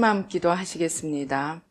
한마음 기도하시겠습니다.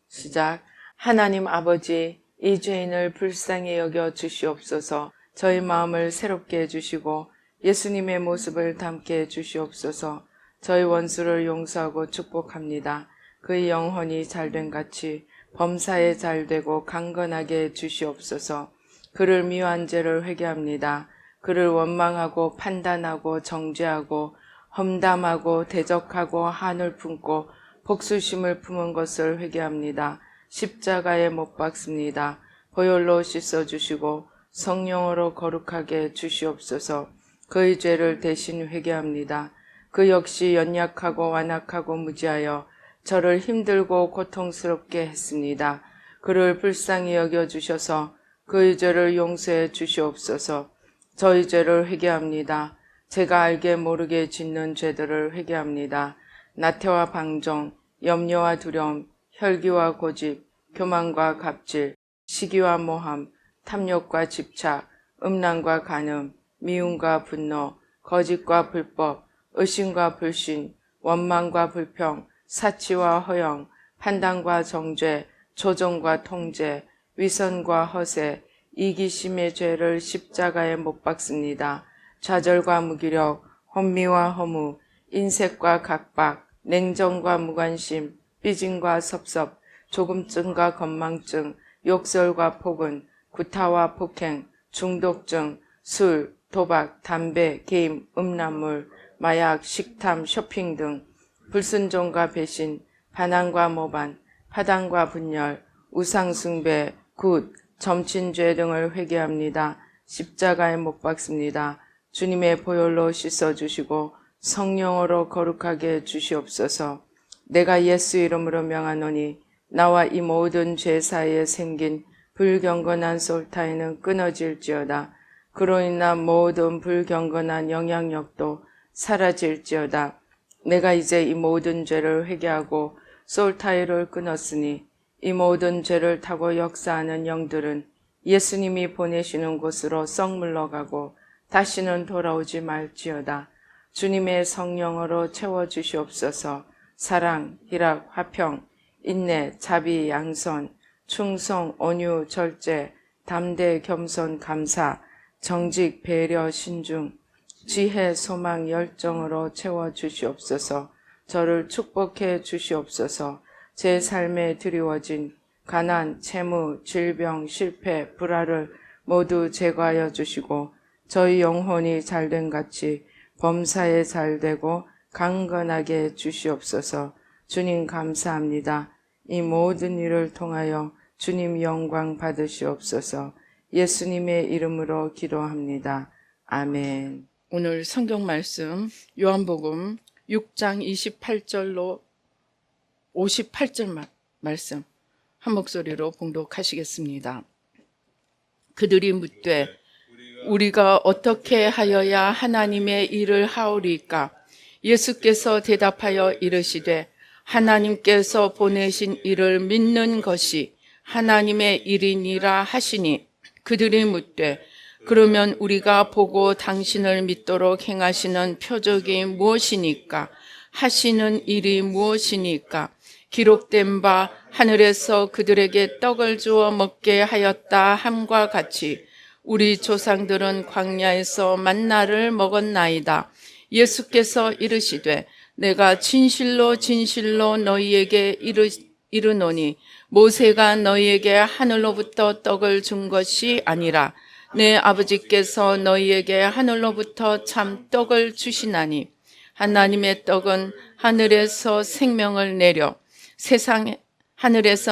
시작. 하나님 아버지, 이 죄인을 불쌍히 여겨 주시옵소서. 저희 마음을 새롭게 해주시고 예수님의 모습을 담게 해주시옵소서. 저희 원수를 용서하고 축복합니다. 그의 영혼이 잘된 같이 범사에 잘되고 강건하게 해주시옵소서. 그를 미워한 죄를 회개합니다. 그를 원망하고 판단하고 정죄하고 험담하고 대적하고 한을 품고 복수심을 품은 것을 회개합니다. 십자가에 못 박습니다. 보혈로 씻어주시고 성령으로 거룩하게 해주시옵소서. 그의 죄를 대신 회개합니다. 그 역시 연약하고 완악하고 무지하여 저를 힘들고 고통스럽게 했습니다. 그를 불쌍히 여겨주셔서 그의 죄를 용서해 주시옵소서. 저희 죄를 회개합니다. 제가 알게 모르게 짓는 죄들을 회개합니다. 나태와 방종, 염려와 두려움, 혈기와 고집, 교만과 갑질, 시기와 모함, 탐욕과 집착, 음란과 간음, 미움과 분노, 거짓과 불법, 의심과 불신, 원망과 불평, 사치와 허영, 판단과 정죄, 조종과 통제, 위선과 허세, 이기심의 죄를 십자가에 못 박습니다. 좌절과 무기력, 혼미와 허무, 인색과 각박, 냉정과 무관심, 삐짐과 섭섭, 조금증과 건망증, 욕설과 폭언, 구타와 폭행, 중독증, 술, 도박, 담배, 게임, 음란물, 마약, 식탐, 쇼핑 등 불순종과 배신, 반항과 모반, 파당과 분열, 우상숭배, 굿, 점친죄 등을 회개합니다. 십자가에 못 박습니다. 주님의 보혈로 씻어주시고 성령으로 거룩하게 해주시옵소서. 내가 예수 이름으로 명하노니 나와 이 모든 죄 사이에 생긴 불경건한 솔타이는 끊어질지어다. 그로 인한 모든 불경건한 영향력도 사라질지어다. 내가 이제 이 모든 죄를 회개하고 솔타이를 끊었으니 이 모든 죄를 타고 역사하는 영들은 예수님이 보내시는 곳으로 썩 물러가고 다시는 돌아오지 말지어다. 주님의 성령으로 채워주시옵소서. 사랑, 희락, 화평, 인내, 자비, 양선, 충성, 온유, 절제, 담대, 겸손, 감사, 정직, 배려, 신중, 지혜, 소망, 열정으로 채워주시옵소서. 저를 축복해 주시옵소서. 제 삶에 드리워진 가난, 채무, 질병, 실패, 불화를 모두 제거하여 주시고 저희 영혼이 잘된 같이 범사에 잘되고 강건하게 주시옵소서. 주님 감사합니다. 이 모든 일을 통하여 주님 영광 받으시옵소서. 예수님의 이름으로 기도합니다. 아멘. 오늘 성경 말씀 요한복음 6장 28절로 58절 말씀 한 목소리로 봉독하시겠습니다. 그들이 묻되 우리가 어떻게 하여야 하나님의 일을 하오리까? 예수께서 대답하여 이르시되 하나님께서 보내신 일을 믿는 것이 하나님의 일이니라 하시니 그들이 묻되 그러면 우리가 보고 당신을 믿도록 행하시는 표적이 무엇이니까? 하시는 일이 무엇이니까? 기록된 바 하늘에서 그들에게 떡을 주어 먹게 하였다 함과 같이 우리 조상들은 광야에서 만나를 먹었나이다. 예수께서 이르시되 내가 진실로 진실로 너희에게 이르노니 모세가 너희에게 하늘로부터 떡을 준 것이 아니라 내 아버지께서 너희에게 하늘로부터 참 떡을 주시나니 하나님의 떡은 하늘에서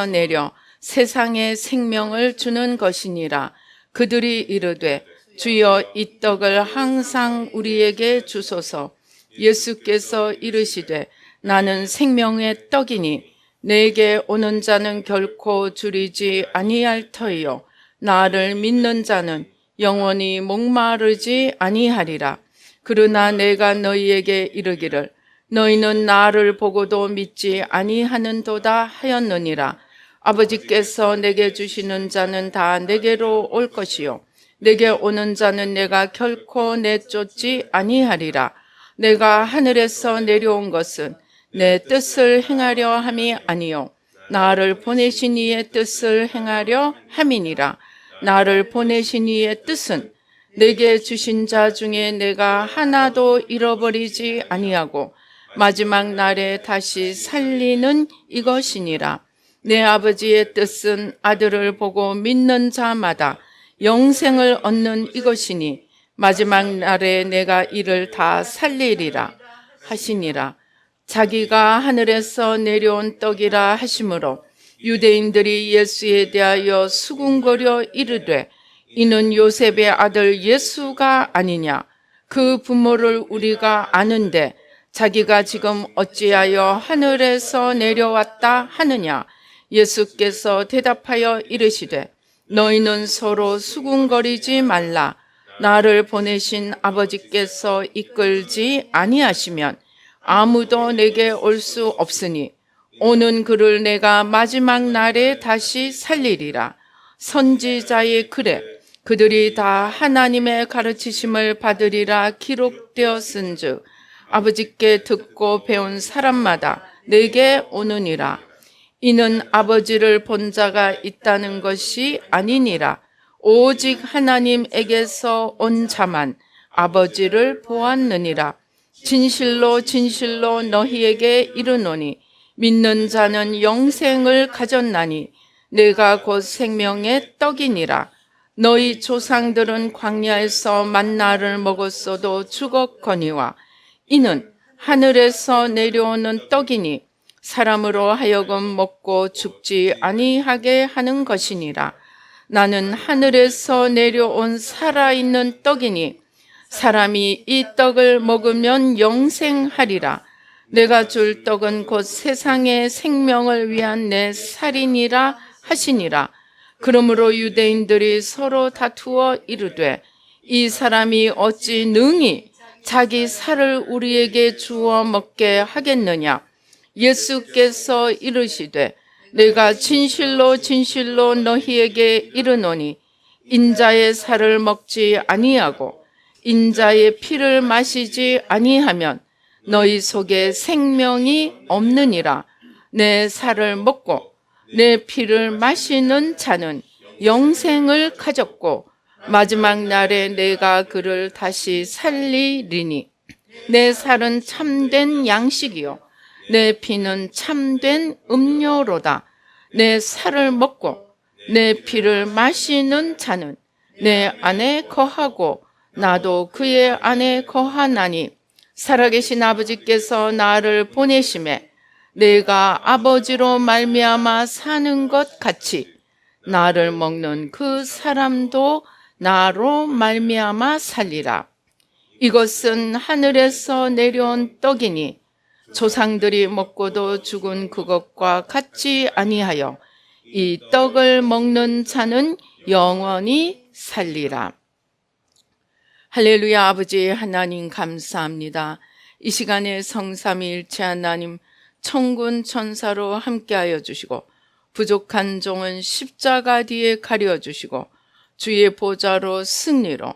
내려 세상에 생명을 주는 것이니라. 그들이 이르되 주여 이 떡을 항상 우리에게 주소서. 예수께서 이르시되 나는 생명의 떡이니 내게 오는 자는 결코 줄이지 아니할 터이요 나를 믿는 자는 영원히 목마르지 아니하리라. 그러나 내가 너희에게 이르기를 너희는 나를 보고도 믿지 아니하는도다 하였느니라. 아버지께서 내게 주시는 자는 다 내게로 올 것이요 내게 오는 자는 내가 결코 내쫓지 아니하리라. 내가 하늘에서 내려온 것은 내 뜻을 행하려 함이 아니요 나를 보내신 이의 뜻을 행하려 함이니라. 나를 보내신 이의 뜻은 내게 주신 자 중에 내가 하나도 잃어버리지 아니하고 마지막 날에 다시 살리는 이것이니라. 내 아버지의 뜻은 아들을 보고 믿는 자마다 영생을 얻는 이것이니 마지막 날에 내가 이를 다 살리리라 하시니라. 자기가 하늘에서 내려온 떡이라 하시므로 유대인들이 예수에 대하여 수군거려 이르되 이는 요셉의 아들 예수가 아니냐. 그 부모를 우리가 아는데 자기가 지금 어찌하여 하늘에서 내려왔다 하느냐. 예수께서 대답하여 이르시되 너희는 서로 수군거리지 말라. 나를 보내신 아버지께서 이끌지 아니하시면 아무도 내게 올 수 없으니 오는 그를 내가 마지막 날에 다시 살리리라. 선지자의 글에 그들이 다 하나님의 가르치심을 받으리라 기록되었은즉 아버지께 듣고 배운 사람마다 내게 오느니라. 이는 아버지를 본 자가 있다는 것이 아니니라. 오직 하나님에게서 온 자만 아버지를 보았느니라. 진실로 진실로 너희에게 이르노니 믿는 자는 영생을 가졌나니 내가 곧 생명의 떡이니라. 너희 조상들은 광야에서 만나를 먹었어도 죽었거니와 이는 하늘에서 내려오는 떡이니 사람으로 하여금 먹고 죽지 아니하게 하는 것이니라. 나는 하늘에서 내려온 살아있는 떡이니 사람이 이 떡을 먹으면 영생하리라. 내가 줄 떡은 곧 세상의 생명을 위한 내 살이니라 하시니라. 그러므로 유대인들이 서로 다투어 이르되 이 사람이 어찌 능히 자기 살을 우리에게 주어 먹게 하겠느냐. 예수께서 이르시되 내가 진실로 진실로 너희에게 이르노니 인자의 살을 먹지 아니하고 인자의 피를 마시지 아니하면 너희 속에 생명이 없느니라. 내 살을 먹고 내 피를 마시는 자는 영생을 가졌고 마지막 날에 내가 그를 다시 살리리니 내 살은 참된 양식이요 내 피는 참된 음료로다. 내 살을 먹고 내 피를 마시는 자는 내 안에 거하고 나도 그의 안에 거하나니 살아계신 아버지께서 나를 보내심에 내가 아버지로 말미암아 사는 것 같이 나를 먹는 그 사람도 나로 말미암아 살리라. 이것은 하늘에서 내려온 떡이니 조상들이 먹고도 죽은 그것과 같지 아니하여 이 떡을 먹는 자는 영원히 살리라. 할렐루야. 아버지 하나님 감사합니다. 이 시간에 성삼위일체 하나님 천군 천사로 함께하여 주시고 부족한 종은 십자가 뒤에 가려주시고 주의 보좌로 승리로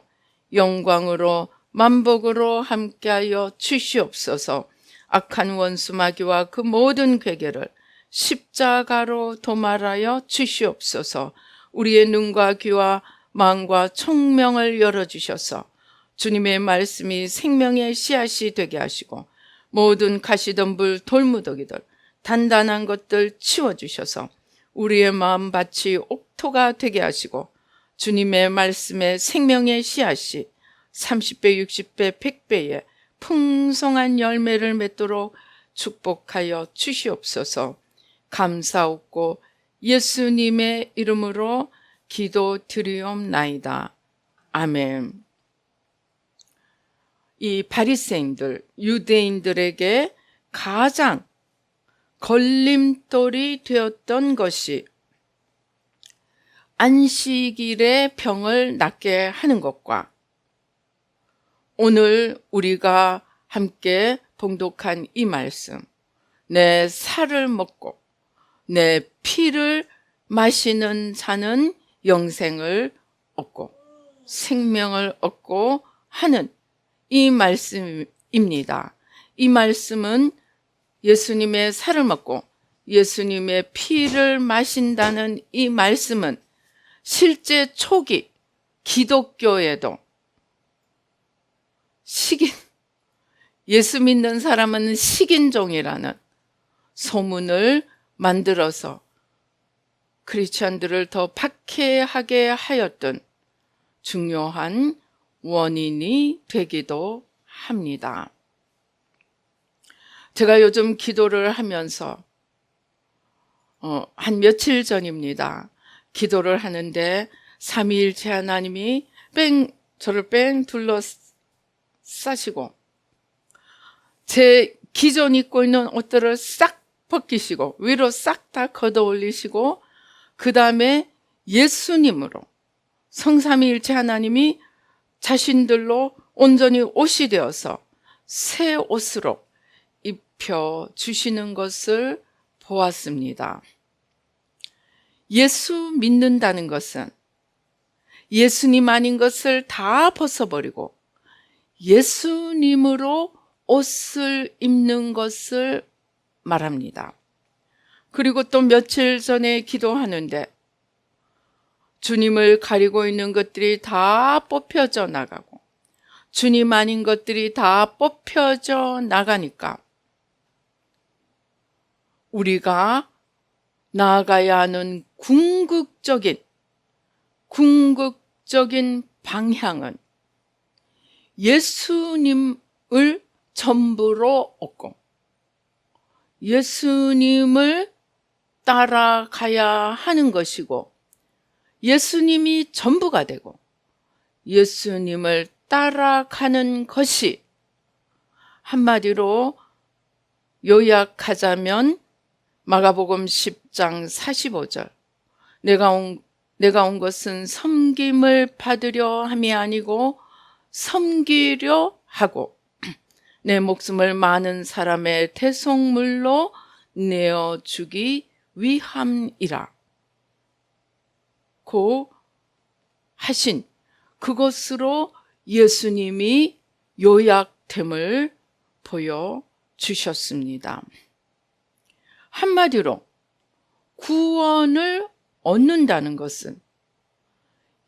영광으로 만복으로 함께하여 주시옵소서. 악한 원수 마귀와 그 모든 괴계를 십자가로 도말하여 주시옵소서. 우리의 눈과 귀와 마음과 총명을 열어주셔서 주님의 말씀이 생명의 씨앗이 되게 하시고 모든 가시덤불 돌무더기들 단단한 것들 치워주셔서 우리의 마음밭이 옥토가 되게 하시고 주님의 말씀에 생명의 씨앗이 30배, 60배, 100배의 풍성한 열매를 맺도록 축복하여 주시옵소서. 감사옵고 예수님의 이름으로 기도드리옵나이다. 아멘. 이 바리새인들, 유대인들에게 가장 걸림돌이 되었던 것이 안식일에 병을 낫게 하는 것과 오늘 우리가 함께 봉독한 이 말씀, 내 살을 먹고 내 피를 마시는 자는 영생을 얻고 생명을 얻고 하는 이 말씀입니다. 이 말씀은 예수님의 살을 먹고 예수님의 피를 마신다는 이 말씀은 실제 초기 기독교에도 예수 믿는 사람은 식인종이라는 소문을 만들어서 크리스천들을 더 박해하게 하였던 중요한 원인이 되기도 합니다. 제가 요즘 기도를 하면서 한 며칠 전입니다. 기도를 하는데 삼위일체 하나님이 저를 둘러싸시고 제 기존 입고 있는 옷들을 싹 벗기시고 위로 싹 다 걷어 올리시고 그 다음에 예수님으로 성삼위일체 하나님이 자신들로 온전히 옷이 되어서 새 옷으로 입혀 주시는 것을 보았습니다. 예수 믿는다는 것은 예수님 아닌 것을 다 벗어버리고 예수님으로 옷을 입는 것을 말합니다. 그리고 또 며칠 전에 기도하는데 주님을 가리고 있는 것들이 다 뽑혀져 나가고 주님 아닌 것들이 다 뽑혀져 나가니까 우리가 나아가야 하는 궁극적인 방향은 예수님을 전부로 얻고 예수님을 따라가야 하는 것이고 예수님이 전부가 되고 예수님을 따라가는 것이 한마디로 요약하자면 마가복음 10장 45절 내가 온 것은 섬김을 받으려 함이 아니고 섬기려 하고 내 목숨을 많은 사람의 대속물로 내어주기 위함이라 고 하신 그것으로 예수님이 요약됨을 보여주셨습니다. 한마디로 구원을 얻는다는 것은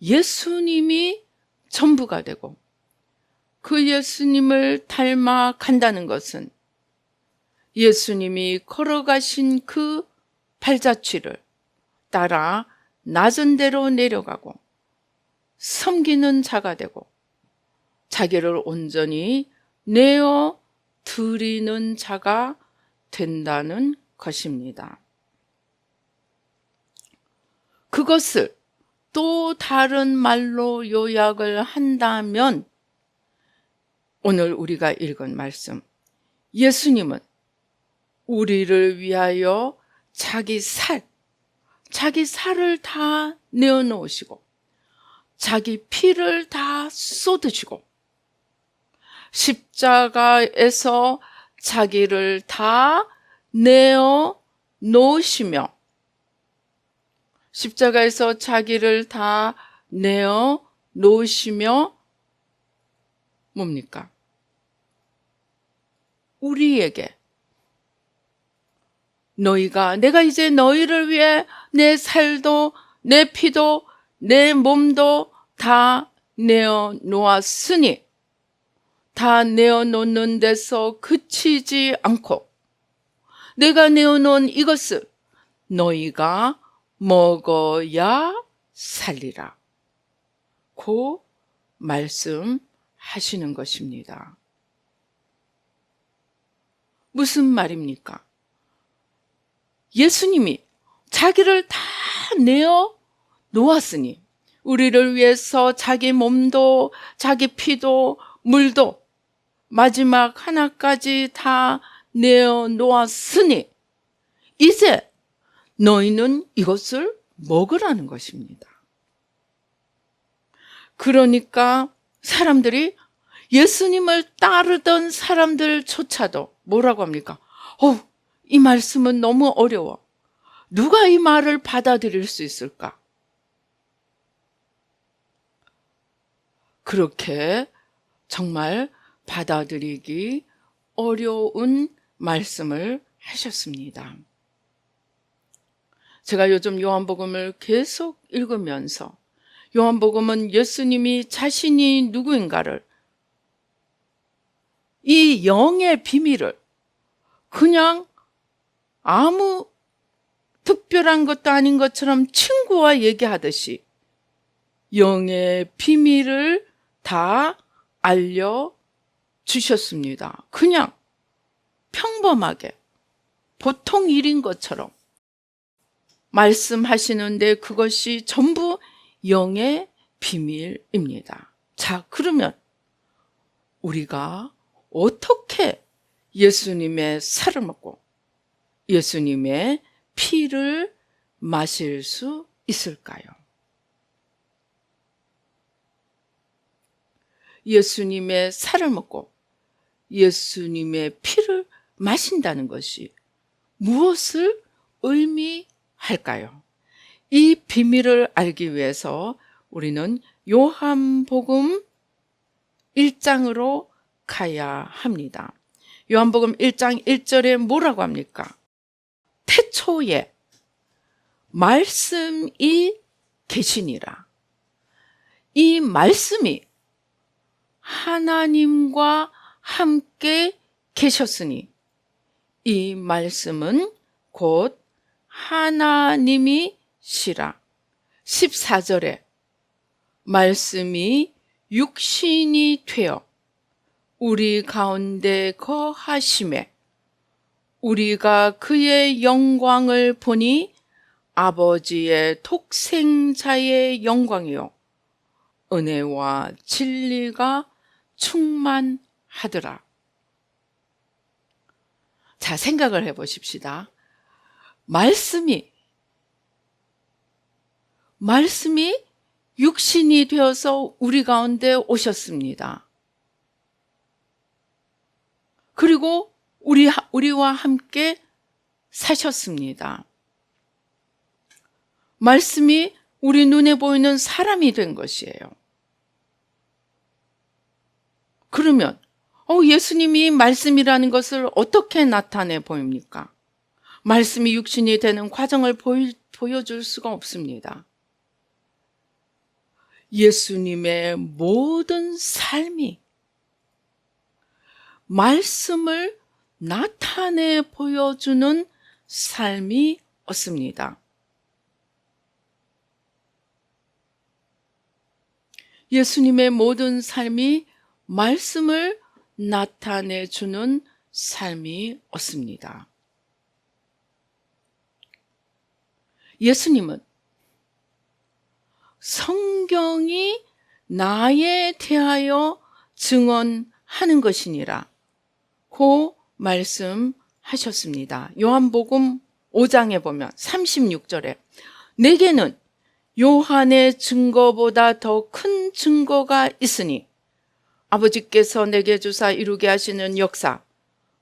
예수님이 전부가 되고 그 예수님을 닮아간다는 것은 예수님이 걸어가신 그 발자취를 따라 낮은 데로 내려가고 섬기는 자가 되고 자기를 온전히 내어 드리는 자가 된다는 것입니다. 그것을 또 다른 말로 요약을 한다면 오늘 우리가 읽은 말씀, 예수님은 우리를 위하여 자기 살을 다 내어놓으시고 자기 피를 다 쏟으시고 십자가에서 자기를 다 내어놓으시며 십자가에서 자기를 다 내어놓으시며 뭡니까? 우리에게 내가 이제 너희를 위해 내 살도 내 피도 내 몸도 다 내어놓았으니 다 내어놓는 데서 그치지 않고 내가 내어놓은 이것을 너희가 먹어야 살리라 고 말씀하시는 것입니다. 무슨 말입니까? 예수님이 자기를 다 내어 놓았으니 우리를 위해서 자기 몸도 자기 피도 물도 마지막 하나까지 다 내어 놓았으니 이제 너희는 이것을 먹으라는 것입니다. 그러니까 사람들이 예수님을 따르던 사람들조차도 뭐라고 합니까? 이 말씀은 너무 어려워. 누가 이 말을 받아들일 수 있을까? 그렇게 정말 받아들이기 어려운 말씀을 하셨습니다. 제가 요즘 요한복음을 계속 읽으면서 요한복음은 예수님이 자신이 누구인가를, 이 영의 비밀을 그냥 아무 특별한 것도 아닌 것처럼 친구와 얘기하듯이 영의 비밀을 다 알려주셨습니다. 그냥 평범하게 보통 일인 것처럼 말씀하시는데 그것이 전부 영의 비밀입니다. 자, 그러면 우리가 어떻게 예수님의 살을 먹고 예수님의 피를 마실 수 있을까요? 예수님의 살을 먹고 예수님의 피를 마신다는 것이 무엇을 의미할까요? 이 비밀을 알기 위해서 우리는 요한복음 1장으로 가야 합니다. 요한복음 1장 1절에 뭐라고 합니까? 태초에 말씀이 계시니라. 이 말씀이 하나님과 함께 계셨으니 이 말씀은 곧 하나님이시라. 14절에 말씀이 육신이 되어 우리 가운데 거하심에 우리가 그의 영광을 보니 아버지의 독생자의 영광이요 은혜와 진리가 충만하더라. 자, 생각을 해보십시다. 말씀이 육신이 되어서 우리 가운데 오셨습니다. 그리고 우리와 함께 사셨습니다. 말씀이 우리 눈에 보이는 사람이 된 것이에요. 그러면 예수님이 말씀이라는 것을 어떻게 나타내 보입니까? 말씀이 육신이 되는 과정을 보여줄 수가 없습니다. 예수님의 모든 삶이 말씀을 나타내 보여주는 삶이었습니다. 예수님의 모든 삶이 말씀을 나타내주는 삶이었습니다. 예수님은 성경이 나에 대하여 증언하는 것이니라 고 말씀하셨습니다. 요한복음 5장에 보면 36절에 내게는 요한의 증거보다 더 큰 증거가 있으니 아버지께서 내게 주사 이루게 하시는 역사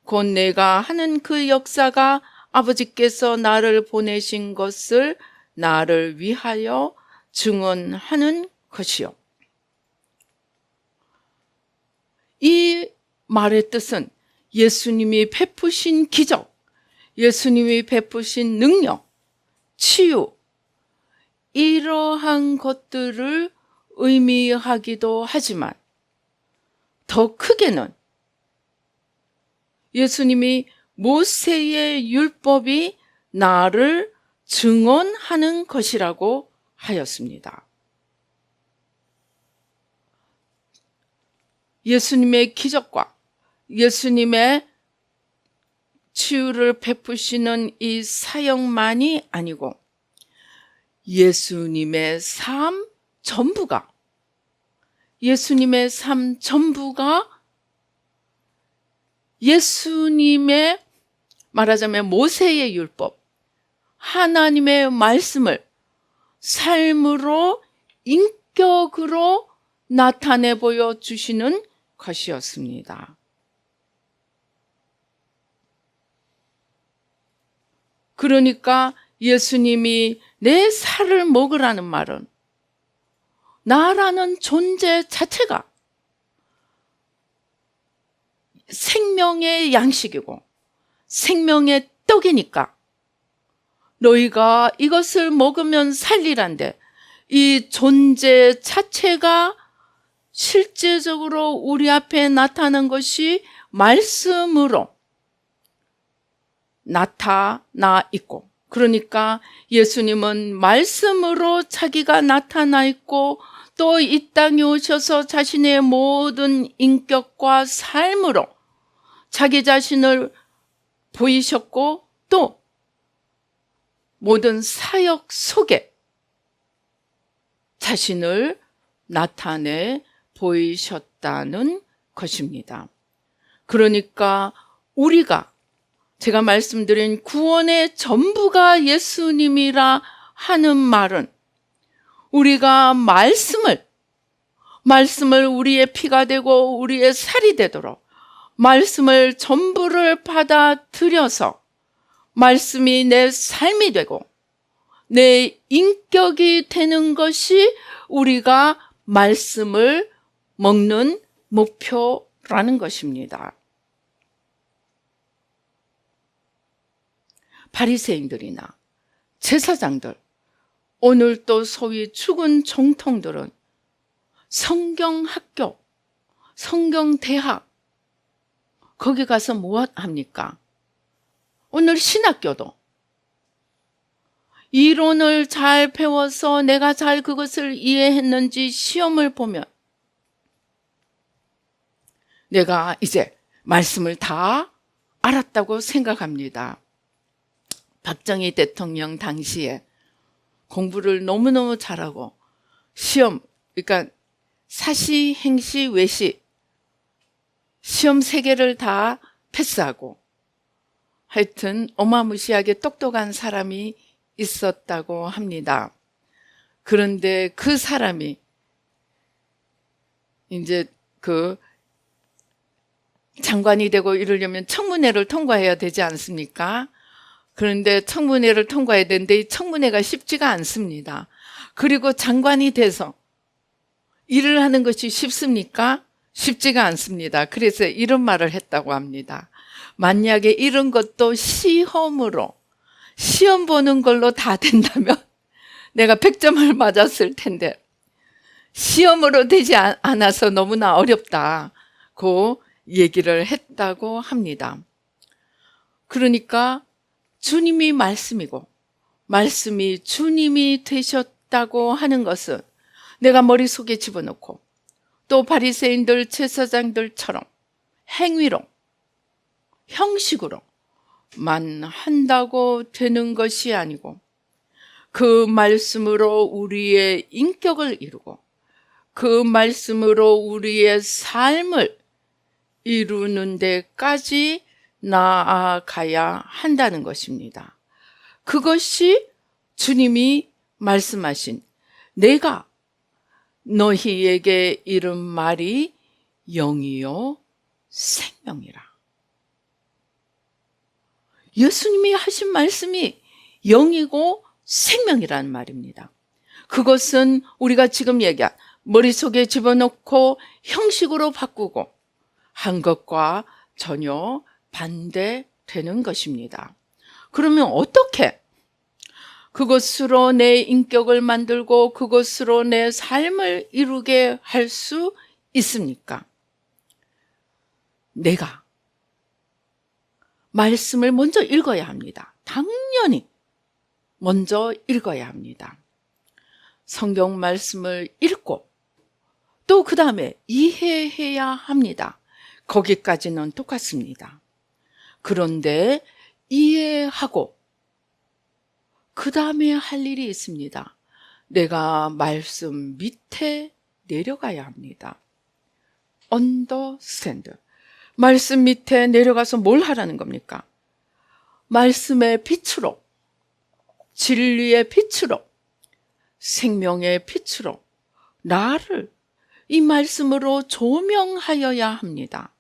곧 내가 하는 그 역사가 아버지께서 나를 보내신 것을 나를 위하여 증언하는 것이요. 이 말의 뜻은 예수님이 베푸신 기적, 예수님이 베푸신 능력, 치유, 이러한 것들을 의미하기도 하지만 더 크게는 예수님이 모세의 율법이 나를 증언하는 것이라고 하였습니다. 예수님의 기적과 예수님의 치유를 베푸시는 이 사역만이 아니고 예수님의 삶 전부가 예수님의 말하자면 모세의 율법, 하나님의 말씀을 삶으로 인격으로 나타내 보여주시는 것이었습니다. 그러니까 예수님이 내 살을 먹으라는 말은 나라는 존재 자체가 생명의 양식이고 생명의 떡이니까 너희가 이것을 먹으면 살리란데, 이 존재 자체가 실제적으로 우리 앞에 나타난 것이 말씀으로 나타나 있고, 그러니까 예수님은 말씀으로 자기가 나타나 있고 또 이 땅에 오셔서 자신의 모든 인격과 삶으로 자기 자신을 보이셨고, 또 모든 사역 속에 자신을 나타내 보이셨다는 것입니다. 그러니까 우리가, 제가 말씀드린 구원의 전부가 예수님이라 하는 말은, 우리가 말씀을 우리의 피가 되고 우리의 살이 되도록 말씀을 전부를 받아들여서 말씀이 내 삶이 되고 내 인격이 되는 것이 우리가 말씀을 먹는 목표라는 것입니다. 바리새인들이나 제사장들, 오늘 또 소위 죽은 정통들은 성경학교, 성경대학, 거기 가서 무엇 합니까? 오늘 신학교도 이론을 잘 배워서 내가 잘 그것을 이해했는지 시험을 보면 내가 이제 말씀을 다 알았다고 생각합니다. 박정희 대통령 당시에 공부를 너무너무 잘하고 시험, 그러니까 사시, 행시, 외시 시험 3개를 다 패스하고 하여튼 어마무시하게 똑똑한 사람이 있었다고 합니다. 그런데 그 사람이 이제 그 장관이 되고 이러려면 청문회를 통과해야 되지 않습니까? 그런데 청문회를 통과해야 되는데 이 청문회가 쉽지가 않습니다. 그리고 장관이 돼서 일을 하는 것이 쉽습니까? 쉽지가 않습니다. 그래서 이런 말을 했다고 합니다. 만약에 이런 것도 시험으로, 시험 보는 걸로 다 된다면 내가 100점을 맞았을 텐데 시험으로 되지 않아서 너무나 어렵다고 얘기를 했다고 합니다. 그러니까 주님이 말씀이고 말씀이 주님이 되셨다고 하는 것은 내가 머릿속에 집어넣고 또 바리새인들 제사장들처럼 행위로, 형식으로만 한다고 되는 것이 아니고 그 말씀으로 우리의 인격을 이루고 그 말씀으로 우리의 삶을 이루는 데까지 나아가야 한다는 것입니다. 그것이 주님이 말씀하신 내가 너희에게 이른 말이 영이요 생명이라. 예수님이 하신 말씀이 영이고 생명이라는 말입니다. 그것은 우리가 지금 얘기한 머릿속에 집어넣고 형식으로 바꾸고 한 것과 전혀 반대되는 것입니다. 그러면 어떻게 그것으로 내 인격을 만들고 그것으로 내 삶을 이루게 할 수 있습니까? 내가 말씀을 먼저 읽어야 합니다. 당연히 먼저 읽어야 합니다. 성경 말씀을 읽고 또 그 다음에 이해해야 합니다. 거기까지는 똑같습니다. 그런데 이해하고 그 다음에 할 일이 있습니다. 내가 말씀 밑에 내려가야 합니다. understand. 말씀 밑에 내려가서 뭘 하라는 겁니까? 말씀의 빛으로, 진리의 빛으로, 생명의 빛으로 나를 이 말씀으로 조명하여야 합니다.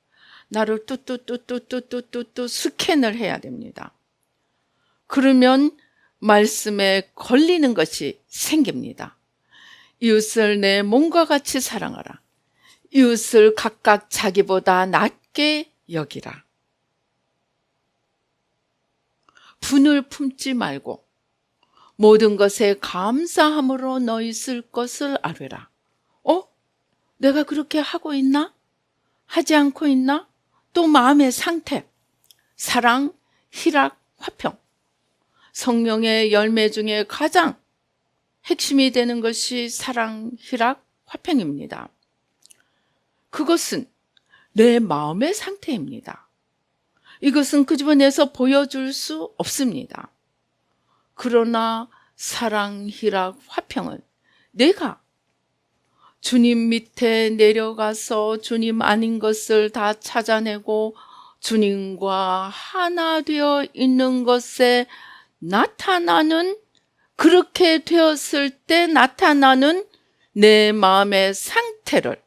나를 뚜뚜뚜뚜뚜뚜뚜 스캔을 해야 됩니다. 그러면 말씀에 걸리는 것이 생깁니다. 이웃을 내 몸과 같이 사랑하라. 이웃을 각각 자기보다 낮게 여기라. 분을 품지 말고 모든 것에 감사함으로 너희 쓸 것을 아뢰라. 내가 그렇게 하고 있나? 하지 않고 있나? 또 마음의 상태, 사랑, 희락, 화평. 성령의 열매 중에 가장 핵심이 되는 것이 사랑, 희락, 화평입니다. 그것은 내 마음의 상태입니다. 이것은 끄집어내서 보여줄 수 없습니다. 그러나 사랑, 희락, 화평은 내가 주님 밑에 내려가서 주님 아닌 것을 다 찾아내고 주님과 하나 되어 있는 것에 나타나는, 그렇게 되었을 때 나타나는 내 마음의 상태를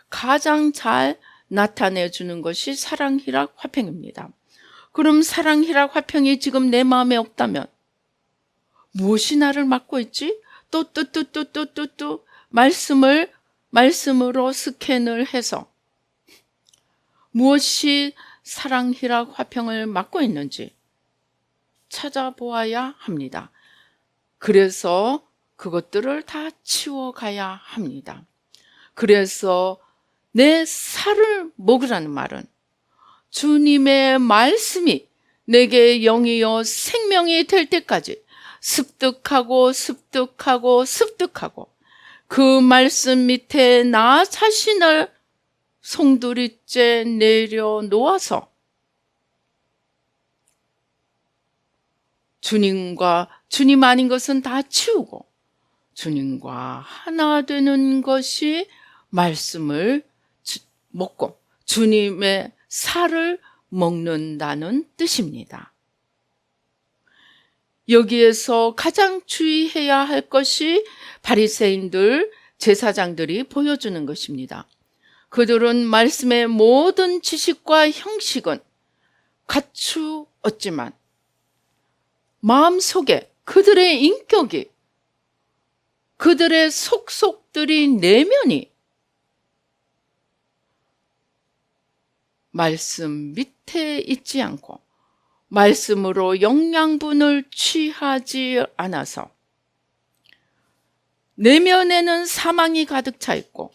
가장 잘 나타내 주는 것이 사랑, 희락, 화평입니다. 그럼 사랑, 희락, 화평이 지금 내 마음에 없다면 무엇이 나를 막고 있지? 또 말씀으로 스캔을 해서 무엇이 사랑, 희락, 화평을 막고 있는지 찾아보아야 합니다. 그래서 그것들을 다 치워가야 합니다. 그래서 내 살을 먹으라는 말은 주님의 말씀이 내게 영이요 생명이 될 때까지 습득하고 그 말씀 밑에 나 자신을 송두리째 내려놓아서 주님 아닌 것은 다 치우고 주님과 하나 되는 것이 말씀을 먹고 주님의 살을 먹는다는 뜻입니다. 여기에서 가장 주의해야 할 것이 바리새인들, 제사장들이 보여주는 것입니다. 그들은 말씀의 모든 지식과 형식은 갖추었지만 마음속에 그들의 인격이, 그들의 속속들이, 내면이 말씀 밑에 있지 않고 말씀으로 영양분을 취하지 않아서 내면에는 사망이 가득 차 있고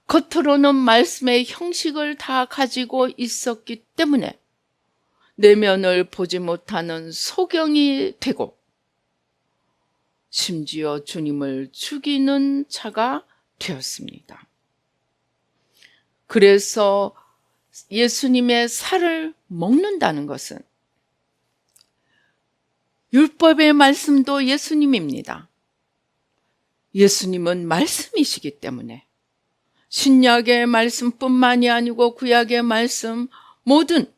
겉으로는 말씀의 형식을 다 가지고 있었기 때문에 내면을 보지 못하는 소경이 되고 심지어 주님을 죽이는 자가 되었습니다. 그래서 예수님의 살을 먹는다는 것은 율법의 말씀도 예수님입니다. 예수님은 말씀이시기 때문에 신약의 말씀뿐만이 아니고 구약의 말씀, 모든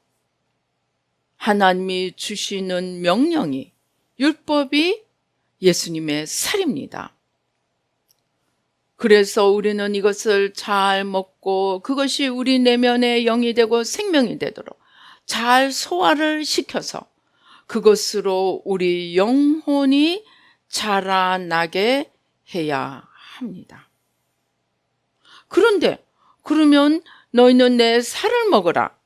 하나님이 주시는 명령이, 율법이 예수님의 살입니다. 그래서 우리는 이것을 잘 먹고 그것이 우리 내면의 영이 되고 생명이 되도록 잘 소화를 시켜서 그것으로 우리 영혼이 자라나게 해야 합니다. 그런데 그러면 너희는 내 살을 먹어라,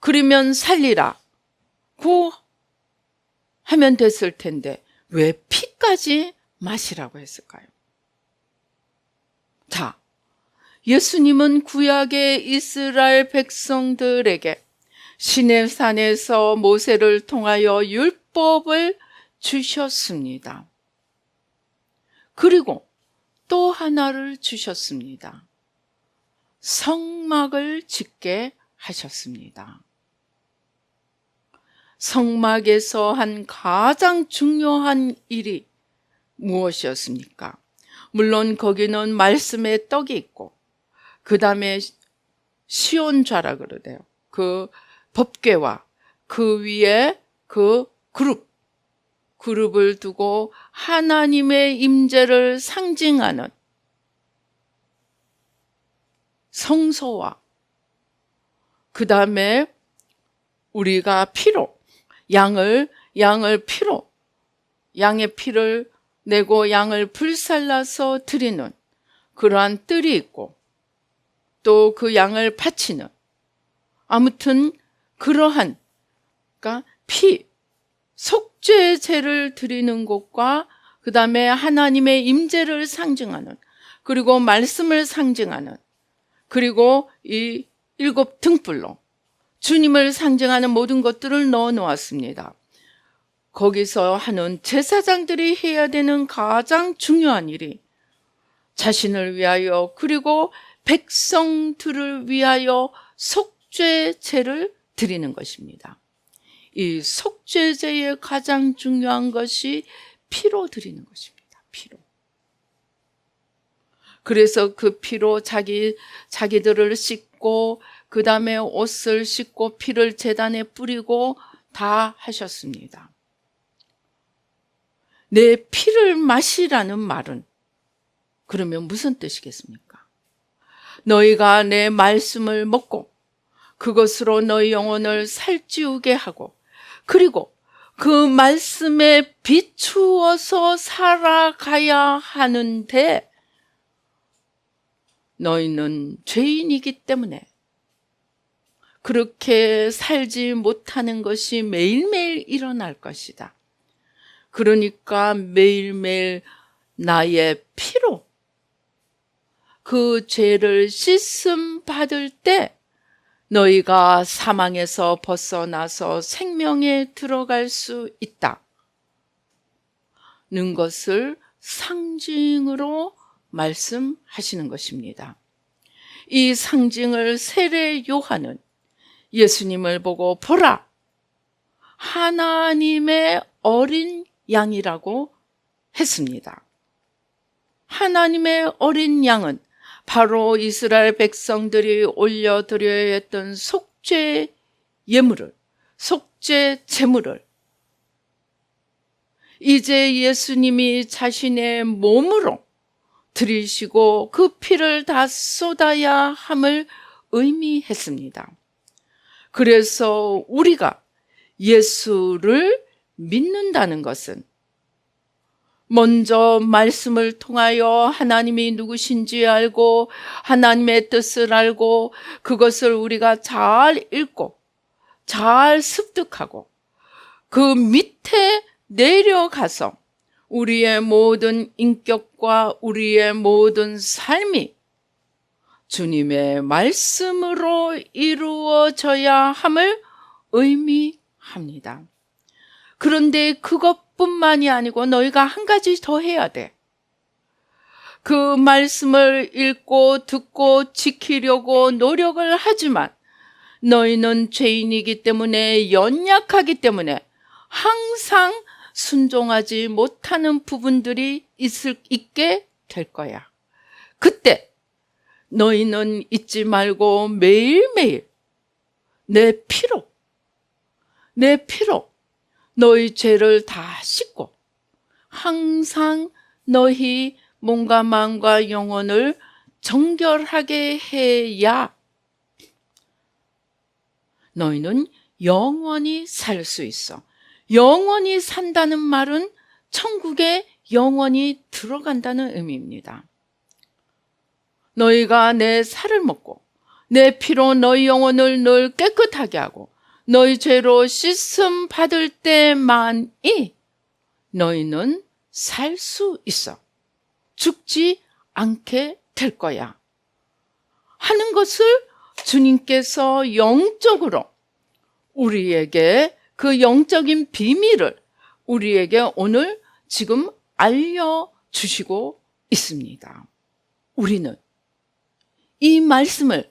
그러면 살리라 고 하면 됐을 텐데 왜 피까지 마시라고 했을까요? 자, 예수님은 구약의 이스라엘 백성들에게 시내산에서 모세를 통하여 율법을 주셨습니다. 그리고 또 하나를 주셨습니다. 성막을 짓게 하셨습니다. 성막에서 한 가장 중요한 일이 무엇이었습니까? 물론 거기는 말씀의 떡이 있고 그 다음에 시온좌라 그러대요. 그 법궤와 그 위에 그 그룹을 두고 하나님의 임재를 상징하는 성소와 그 다음에 우리가 피로 양의 피를 내고 양을 불살라서 드리는 그러한 뜰이 있고 또 그 양을 바치는, 아무튼 그러한, 그러니까 피, 속죄제를 드리는 것과 그 다음에 하나님의 임재를 상징하는, 그리고 말씀을 상징하는, 그리고 이 7 등불로 주님을 상징하는 모든 것들을 넣어 놓았습니다. 거기서 하는 제사장들이 해야 되는 가장 중요한 일이 자신을 위하여 그리고 백성들을 위하여 속죄제를 드리는 것입니다. 이 속죄제의 가장 중요한 것이 피로 드리는 것입니다. 피로. 그래서 그 피로 자기들을 씻고 그 다음에 옷을 씻고 피를 제단에 뿌리고 다 하셨습니다. 내 피를 마시라는 말은 그러면 무슨 뜻이겠습니까? 너희가 내 말씀을 먹고 그것으로 너희 영혼을 살찌우게 하고 그리고 그 말씀에 비추어서 살아가야 하는데 너희는 죄인이기 때문에 그렇게 살지 못하는 것이 매일매일 일어날 것이다. 그러니까 매일매일 나의 피로 그 죄를 씻음 받을 때 너희가 사망에서 벗어나서 생명에 들어갈 수 있다는 것을 상징으로 말씀하시는 것입니다. 이 상징을 세례 요한은 예수님을 보고 보라, 하나님의 어린 양이라고 했습니다. 하나님의 어린 양은 바로 이스라엘 백성들이 올려드려야 했던 속죄 예물을, 속죄 제물을 이제 예수님이 자신의 몸으로 드리시고 그 피를 다 쏟아야 함을 의미했습니다. 그래서 우리가 예수를 믿는다는 것은 먼저 말씀을 통하여 하나님이 누구신지 알고 하나님의 뜻을 알고 그것을 우리가 잘 읽고 잘 습득하고 그 밑에 내려가서 우리의 모든 인격과 우리의 모든 삶이 주님의 말씀으로 이루어져야 함을 의미합니다. 그런데 그것뿐만이 아니고 너희가 한 가지 더 해야 돼. 그 말씀을 읽고 듣고 지키려고 노력을 하지만 너희는 죄인이기 때문에 연약하기 때문에 항상 순종하지 못하는 부분들이 있게 될 거야. 그때 너희는 잊지 말고 매일매일 내 피로 너희 죄를 다 씻고 항상 너희 몸과 마음과 영혼을 정결하게 해야 너희는 영원히 살 수 있어. 영원히 산다는 말은 천국에 영원히 들어간다는 의미입니다. 너희가 내 살을 먹고 내 피로 너희 영혼을 늘 깨끗하게 하고 너희 죄로 씻음 받을 때만이 너희는 살 수 있어. 죽지 않게 될 거야. 하는 것을 주님께서 영적으로 우리에게 그 영적인 비밀을 우리에게 오늘 지금 알려주시고 있습니다. 우리는 이 말씀을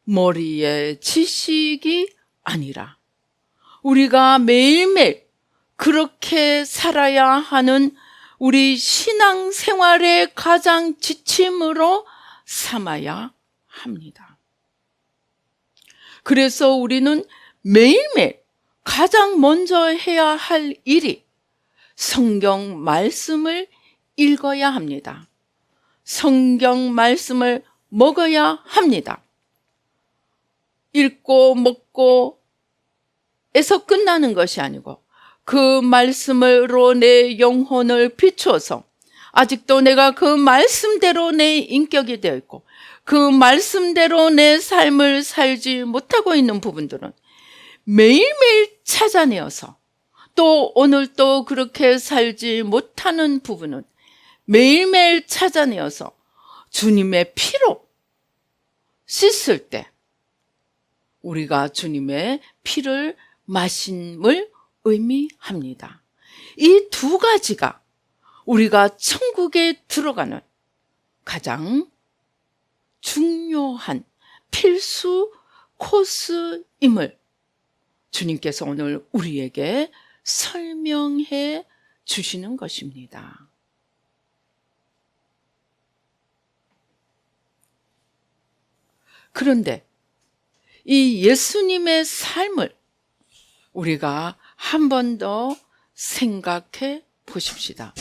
머리에 지식이 아니라 우리가 매일매일 그렇게 살아야 하는 우리 신앙생활의 가장 지침으로 삼아야 합니다. 그래서 우리는 매일매일 가장 먼저 해야 할 일이 성경 말씀을 읽어야 합니다. 성경 말씀을 먹어야 합니다. 읽고 먹고 에서 끝나는 것이 아니고 그 말씀으로 내 영혼을 비추어서 아직도 내가 그 말씀대로 내 인격이 되어 있고 그 말씀대로 내 삶을 살지 못하고 있는 부분들은 매일매일 찾아내어서 또 오늘도 그렇게 살지 못하는 부분은 매일매일 찾아내어서 주님의 피로 씻을 때 우리가 주님의 피를 마심을 의미합니다. 이 두 가지가 우리가 천국에 들어가는 가장 중요한 필수 코스임을 주님께서 오늘 우리에게 설명해 주시는 것입니다. 그런데 이 예수님의 삶을 우리가 한 번 더 생각해 보십시다.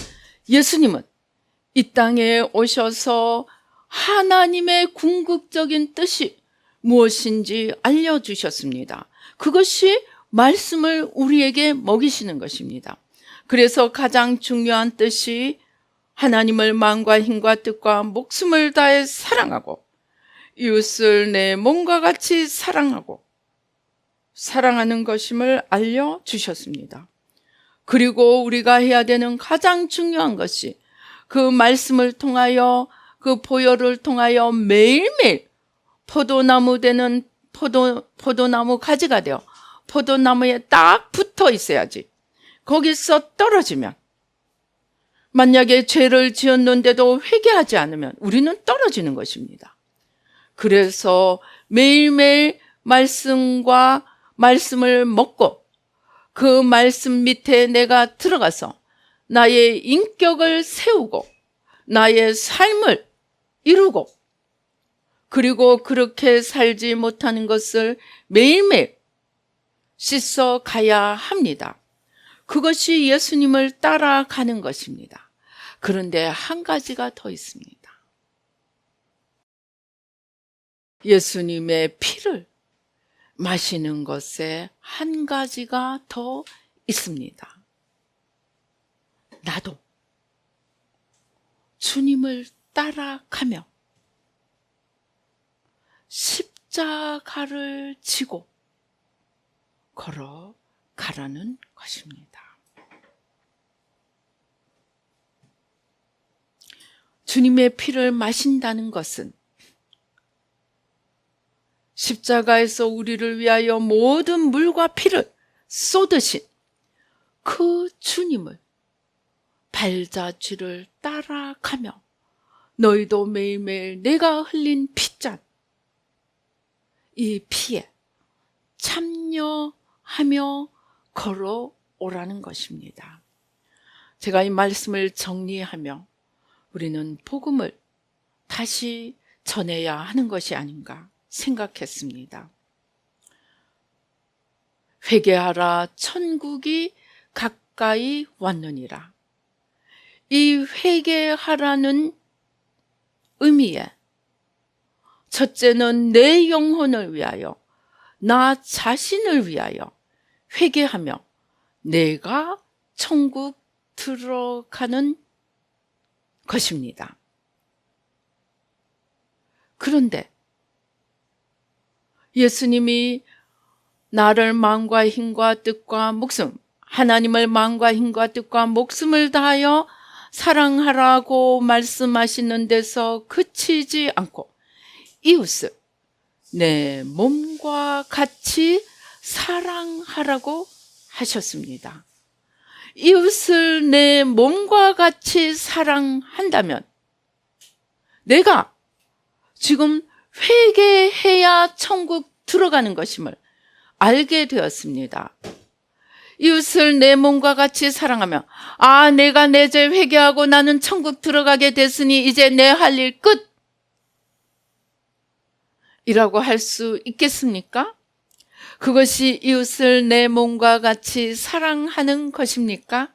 예수님은 이 땅에 오셔서 하나님의 궁극적인 뜻이 무엇인지 알려주셨습니다. 그것이 말씀을 우리에게 먹이시는 것입니다. 그래서 가장 중요한 뜻이 하나님을 마음과 힘과 뜻과 목숨을 다해 사랑하고 이웃을 내 몸과 같이 사랑하는 것임을 알려주셨습니다. 그리고 우리가 해야 되는 가장 중요한 것이 그 말씀을 통하여 그 보혈을 통하여 매일매일 포도나무 되는 포도나무 가지가 되어 포도나무에 딱 붙어 있어야지. 거기서 떨어지면 만약에 죄를 지었는데도 회개하지 않으면 우리는 떨어지는 것입니다. 그래서 매일매일 말씀을 먹고 그 말씀 밑에 내가 들어가서 나의 인격을 세우고 나의 삶을 이루고 그리고 그렇게 살지 못하는 것을 매일매일 씻어 가야 합니다. 그것이 예수님을 따라가는 것입니다. 그런데 한 가지가 더 있습니다. 예수님의 피를 마시는 것에 한 가지가 더 있습니다. 나도 주님을 따라가며 십자가를 지고 걸어가라는 것입니다. 주님의 피를 마신다는 것은 십자가에서 우리를 위하여 모든 물과 피를 쏟으신 그 주님을 발자취를 따라가며 너희도 매일매일 내가 흘린 피잔 이 피에 참여하며 걸어오라는 것입니다. 제가 이 말씀을 정리하며 우리는 복음을 다시 전해야 하는 것이 아닌가 생각했습니다. 회개하라 천국이 가까이 왔느니라. 이 회개하라는 의미에 첫째는 내 영혼을 위하여 나 자신을 위하여 회개하며 내가 천국 들어가는 것입니다. 그런데 예수님이 나를 마음과 힘과 뜻과 목숨, 하나님을 마음과 힘과 뜻과 목숨을 다하여 사랑하라고 말씀하시는 데서 그치지 않고 이웃을 내 몸과 같이 사랑하라고 하셨습니다. 이웃을 내 몸과 같이 사랑한다면 내가 지금 회개해야 천국 들어가는 것임을 알게 되었습니다. 이웃을 내 몸과 같이 사랑하며 내가 내 죄 회개하고 나는 천국 들어가게 됐으니 이제 내 할 일 끝! 이라고 할 수 있겠습니까? 그것이 이웃을 내 몸과 같이 사랑하는 것입니까?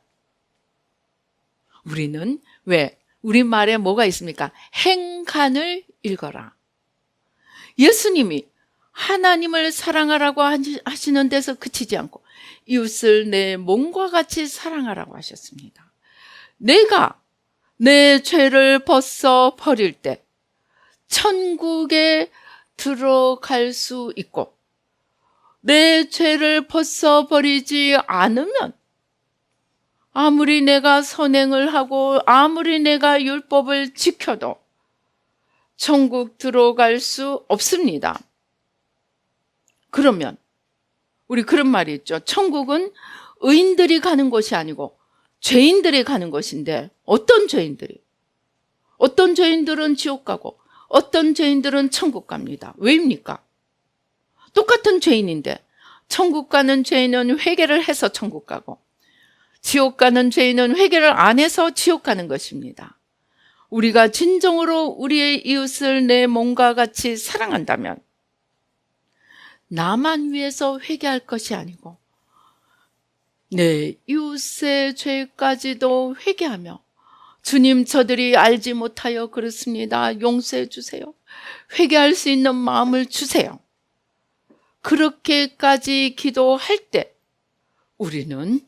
우리는 왜? 우리 말에 뭐가 있습니까? 행간을 읽어라. 예수님이 하나님을 사랑하라고 하시는 데서 그치지 않고 이웃을 내 몸과 같이 사랑하라고 하셨습니다. 내가 내 죄를 벗어 버릴 때 천국에 들어갈 수 있고 내 죄를 벗어 버리지 않으면 아무리 내가 선행을 하고 아무리 내가 율법을 지켜도 천국 들어갈 수 없습니다. 그러면 우리 그런 말이 있죠. 천국은 의인들이 가는 곳이 아니고 죄인들이 가는 곳인데, 어떤 죄인들이? 어떤 죄인들은 지옥 가고 어떤 죄인들은 천국 갑니다. 왜입니까? 똑같은 죄인인데 천국 가는 죄인은 회개를 해서 천국 가고 지옥 가는 죄인은 회개를 안 해서 지옥 가는 것입니다. 우리가 진정으로 우리의 이웃을 내 몸과 같이 사랑한다면 나만 위해서 회개할 것이 아니고 내 이웃의 죄까지도 회개하며, 주님, 저들이 알지 못하여 그렇습니다. 용서해 주세요. 회개할 수 있는 마음을 주세요. 그렇게까지 기도할 때 우리는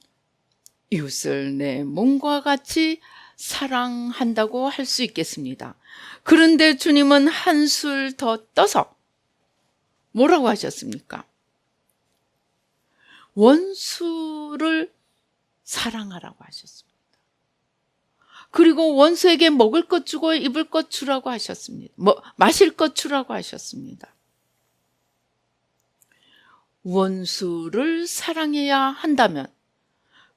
이웃을 내 몸과 같이 사랑한다고 할 수 있겠습니다. 그런데 주님은 한술 더 떠서 뭐라고 하셨습니까? 원수를 사랑하라고 하셨습니다. 그리고 원수에게 먹을 것 주고 입을 것 주라고 하셨습니다. 마실 것 주라고 하셨습니다. 원수를 사랑해야 한다면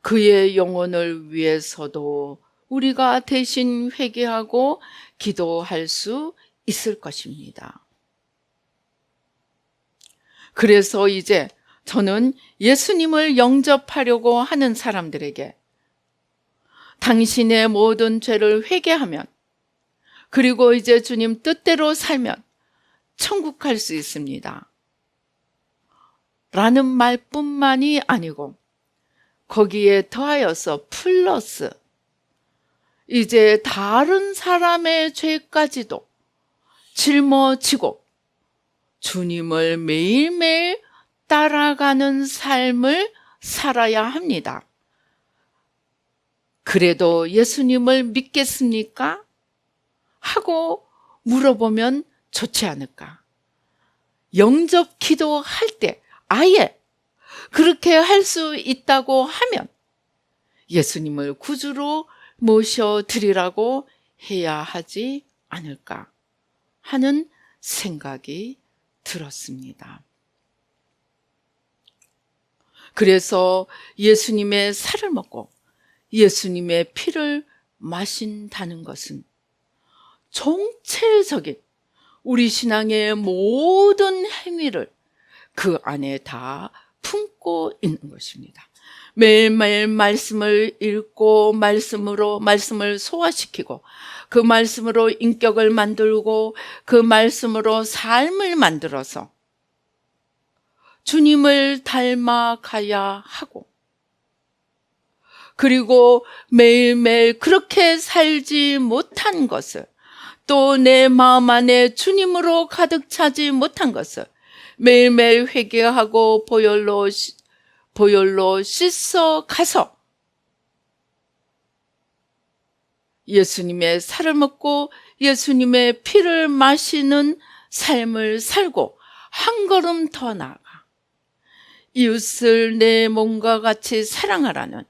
그의 영혼을 위해서도 우리가 대신 회개하고 기도할 수 있을 것입니다. 그래서 이제 저는 예수님을 영접하려고 하는 사람들에게 당신의 모든 죄를 회개하면, 그리고 이제 주님 뜻대로 살면 천국 갈 수 있습니다. 라는 말뿐만이 아니고 거기에 더하여서 플러스 이제 다른 사람의 죄까지도 짊어지고 주님을 매일매일 따라가는 삶을 살아야 합니다. 그래도 예수님을 믿겠습니까? 하고 물어보면 좋지 않을까? 영접 기도할 때 아예 그렇게 할 수 있다고 하면 예수님을 구주로 모셔드리라고 해야 하지 않을까 하는 생각이 들었습니다. 그래서 예수님의 살을 먹고 예수님의 피를 마신다는 것은 총체적인 우리 신앙의 모든 행위를 그 안에 다 품고 있는 것입니다. 매일매일 말씀을 읽고 말씀을 소화시키고 그 말씀으로 인격을 만들고 그 말씀으로 삶을 만들어서 주님을 닮아가야 하고, 그리고 매일매일 그렇게 살지 못한 것을, 또 내 마음 안에 주님으로 가득 차지 못한 것을 매일매일 회개하고 보혈로 씻어 가서 예수님의 살을 먹고 예수님의 피를 마시는 삶을 살고 한 걸음 더 나아가 이웃을 내 몸과 같이 사랑하라는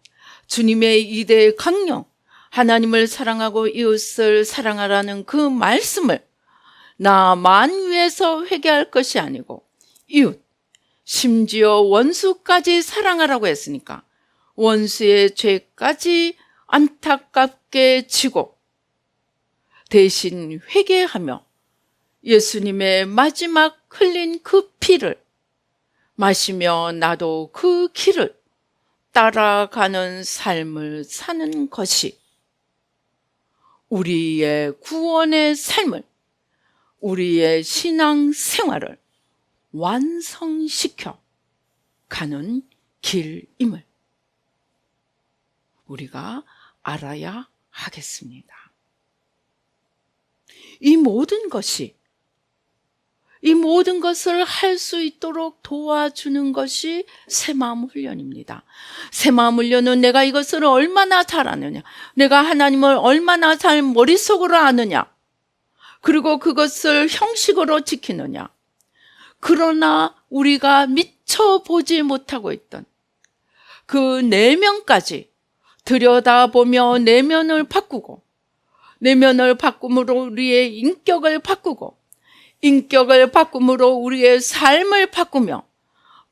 주님의 이대 강령, 하나님을 사랑하고 이웃을 사랑하라는 그 말씀을 나만 위해서 회개할 것이 아니고 이웃, 심지어 원수까지 사랑하라고 했으니까 원수의 죄까지 안타깝게 지고 대신 회개하며 예수님의 마지막 흘린 그 피를 마시며 나도 그 길을 따라가는 삶을 사는 것이 우리의 구원의 삶을, 우리의 신앙 생활을 완성시켜 가는 길임을 우리가 알아야 하겠습니다. 이 모든 것을 할 수 있도록 도와주는 것이 새마음 훈련입니다. 새마음 훈련은 내가 이것을 얼마나 잘 아느냐, 내가 하나님을 얼마나 잘 머릿속으로 아느냐, 그리고 그것을 형식으로 지키느냐. 그러나 우리가 미처 보지 못하고 있던 그 내면까지 들여다보며 내면을 바꾸고, 내면을 바꿈으로 우리의 인격을 바꾸고, 인격을 바꿈으로 우리의 삶을 바꾸며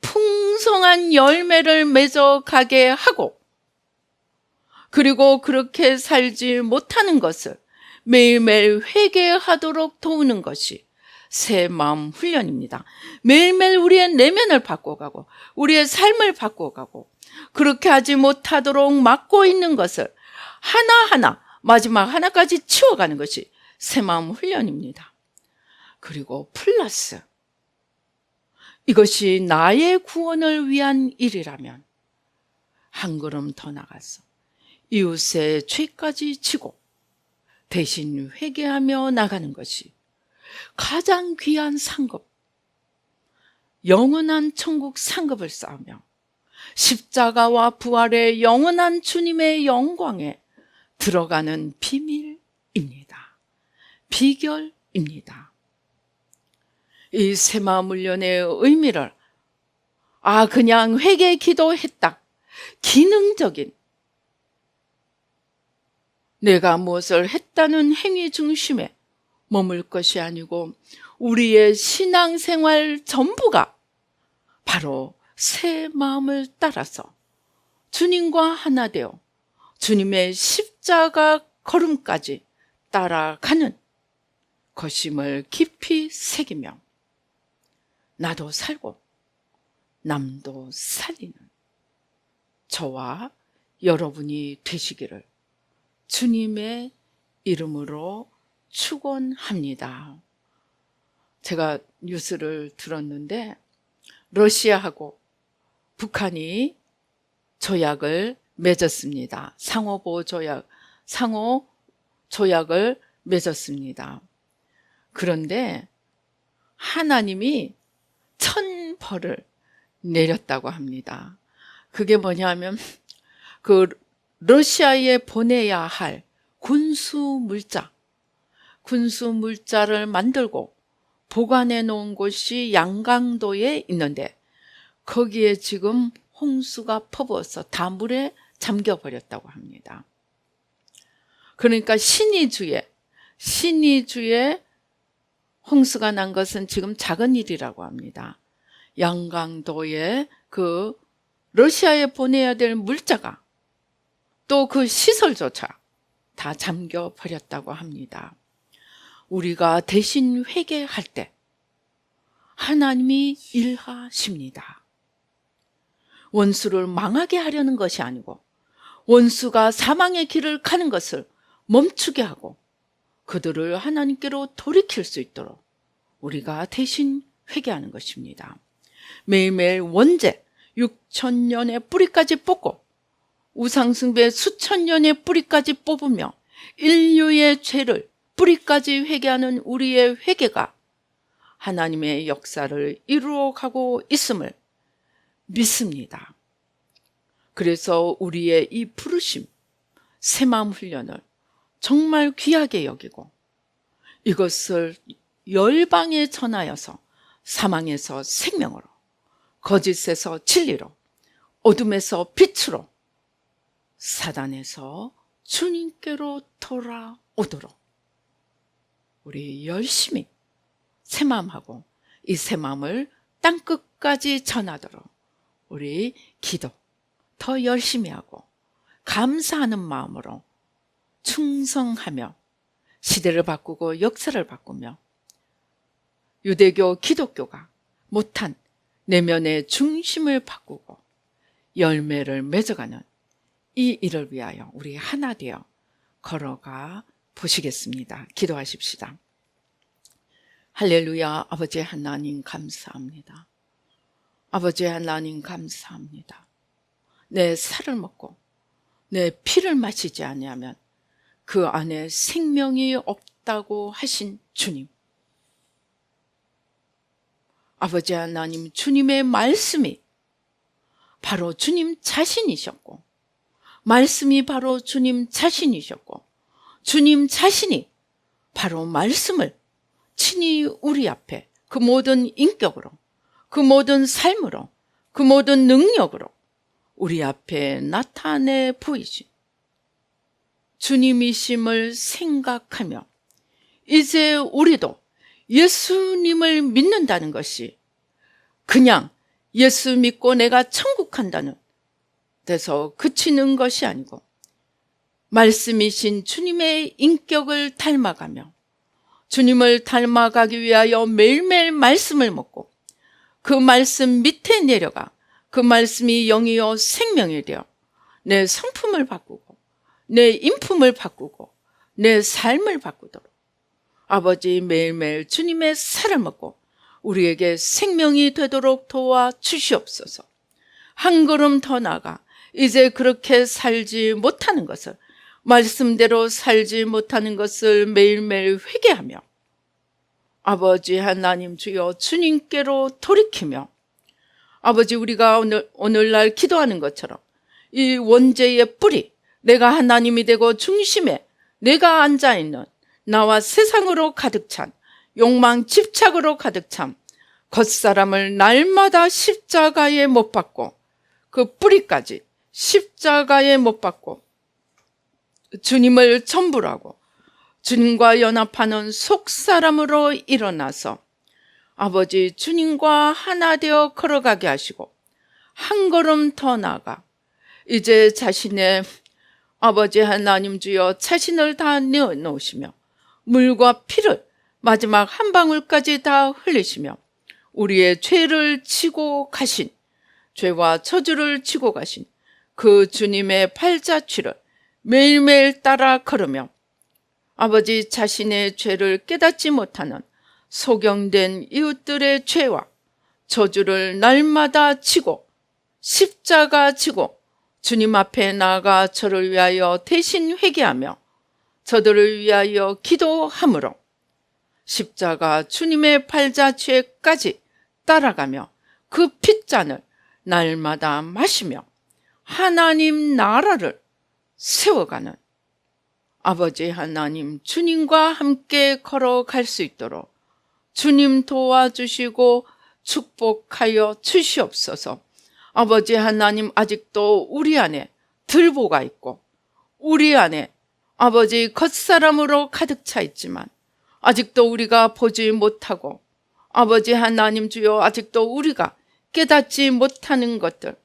풍성한 열매를 맺어가게 하고, 그리고 그렇게 살지 못하는 것을 매일매일 회개하도록 도우는 것이 새 마음 훈련입니다. 매일매일 우리의 내면을 바꿔가고 우리의 삶을 바꿔가고, 그렇게 하지 못하도록 막고 있는 것을 하나하나 마지막 하나까지 치워가는 것이 새 마음 훈련입니다. 그리고 플러스, 이것이 나의 구원을 위한 일이라면 한 걸음 더 나가서 이웃의 죄까지 지고 대신 회개하며 나가는 것이 가장 귀한 상급, 영원한 천국 상급을 쌓으며 십자가와 부활의 영원한 주님의 영광에 들어가는 비밀입니다. 비결입니다. 이 새마음 훈련의 의미를 그냥 회개 기도했다, 기능적인 내가 무엇을 했다는 행위 중심에 머물 것이 아니고 우리의 신앙생활 전부가 바로 새 마음을 따라서 주님과 하나 되어 주님의 십자가 걸음까지 따라가는 것임을 깊이 새기며 나도 살고 남도 살리는 저와 여러분이 되시기를 주님의 이름으로 축원합니다. 제가 뉴스를 들었는데 러시아하고 북한이 조약을 맺었습니다. 상호 조약을 맺었습니다. 그런데 하나님이 1000벌을 내렸다고 합니다. 그게 뭐냐면 그 러시아에 보내야 할 군수 물자를 만들고 보관해 놓은 곳이 양강도에 있는데 거기에 지금 홍수가 퍼부어서 다 물에 잠겨버렸다고 합니다. 그러니까 신의주에 홍수가 난 것은 지금 작은 일이라고 합니다. 양강도에 그 러시아에 보내야 될 물자가 또 그 시설조차 다 잠겨버렸다고 합니다. 우리가 대신 회개할 때 하나님이 일하십니다. 원수를 망하게 하려는 것이 아니고 원수가 사망의 길을 가는 것을 멈추게 하고 그들을 하나님께로 돌이킬 수 있도록 우리가 대신 회개하는 것입니다. 매일매일 원죄 6000년의 뿌리까지 뽑고 우상숭배 수천 년의 뿌리까지 뽑으며 인류의 죄를 뿌리까지 회개하는 우리의 회개가 하나님의 역사를 이루어가고 있음을 믿습니다. 그래서 우리의 이 부르심, 새마음 훈련을 정말 귀하게 여기고 이것을 열방에 전하여서 사망에서 생명으로, 거짓에서 진리로, 어둠에서 빛으로, 사단에서 주님께로 돌아오도록 우리 열심히 새마음하고 이 새마음을 땅끝까지 전하도록 우리 기도 더 열심히 하고 감사하는 마음으로 충성하며 시대를 바꾸고 역사를 바꾸며 유대교 기독교가 못한 내면의 중심을 바꾸고 열매를 맺어가는 이 일을 위하여 우리 하나 되어 걸어가 보시겠습니다. 기도하십시다. 할렐루야. 아버지 하나님 감사합니다. 아버지 하나님 감사합니다. 내 살을 먹고 내 피를 마시지 아니하면 그 안에 생명이 없다고 하신 주님. 아버지 하나님, 주님의 말씀이 바로 주님 자신이셨고 말씀이 바로 주님 자신이셨고 주님 자신이 바로 말씀을 친히 우리 앞에 그 모든 인격으로, 그 모든 삶으로, 그 모든 능력으로 우리 앞에 나타내 보이신 주님이심을 생각하며 이제 우리도 예수님을 믿는다는 것이 그냥 예수 믿고 내가 천국 간다는 데서 그치는 것이 아니고 말씀이신 주님의 인격을 닮아가며 주님을 닮아가기 위하여 매일매일 말씀을 먹고 그 말씀 밑에 내려가 그 말씀이 영이요 생명이 되어 내 성품을 바꾸고 내 인품을 바꾸고 내 삶을 바꾸도록 아버지 매일매일 주님의 살을 먹고 우리에게 생명이 되도록 도와주시옵소서. 한 걸음 더 나아가 이제 그렇게 살지 못하는 것을 말씀대로 살지 못하는 것을 매일매일 회개하며 아버지 하나님 주여 주님께로 돌이키며 아버지 우리가 오늘날 기도하는 것처럼 이 원죄의 뿌리 내가 하나님이 되고 중심에 내가 앉아있는 나와 세상으로 가득 찬 욕망 집착으로 가득 찬 겉사람을 날마다 십자가에 못 박고 그 뿌리까지 십자가에 못 박고 주님을 전부로 하고 주님과 연합하는 속사람으로 일어나서 아버지 주님과 하나 되어 걸어가게 하시고 한 걸음 더 나아가 이제 자신의 아버지 하나님 주여 자신을 다 내어놓으시며 물과 피를 마지막 한 방울까지 다 흘리시며 우리의 죄를 지고 가신 죄와 저주를 지고 가신 그 주님의 팔자취를 매일매일 따라 걸으며 아버지 자신의 죄를 깨닫지 못하는 소경된 이웃들의 죄와 저주를 날마다 지고 십자가 지고 주님 앞에 나아가 저를 위하여 대신 회개하며 저들을 위하여 기도함으로 십자가 주님의 팔자취에까지 따라가며 그 핏잔을 날마다 마시며 하나님 나라를 세워가는 아버지 하나님 주님과 함께 걸어갈 수 있도록 주님 도와주시고 축복하여 주시옵소서. 아버지 하나님 아직도 우리 안에 들보가 있고 우리 안에 아버지 겉사람으로 가득 차 있지만 아직도 우리가 보지 못하고 아버지 하나님 주여 아직도 우리가 깨닫지 못하는 것들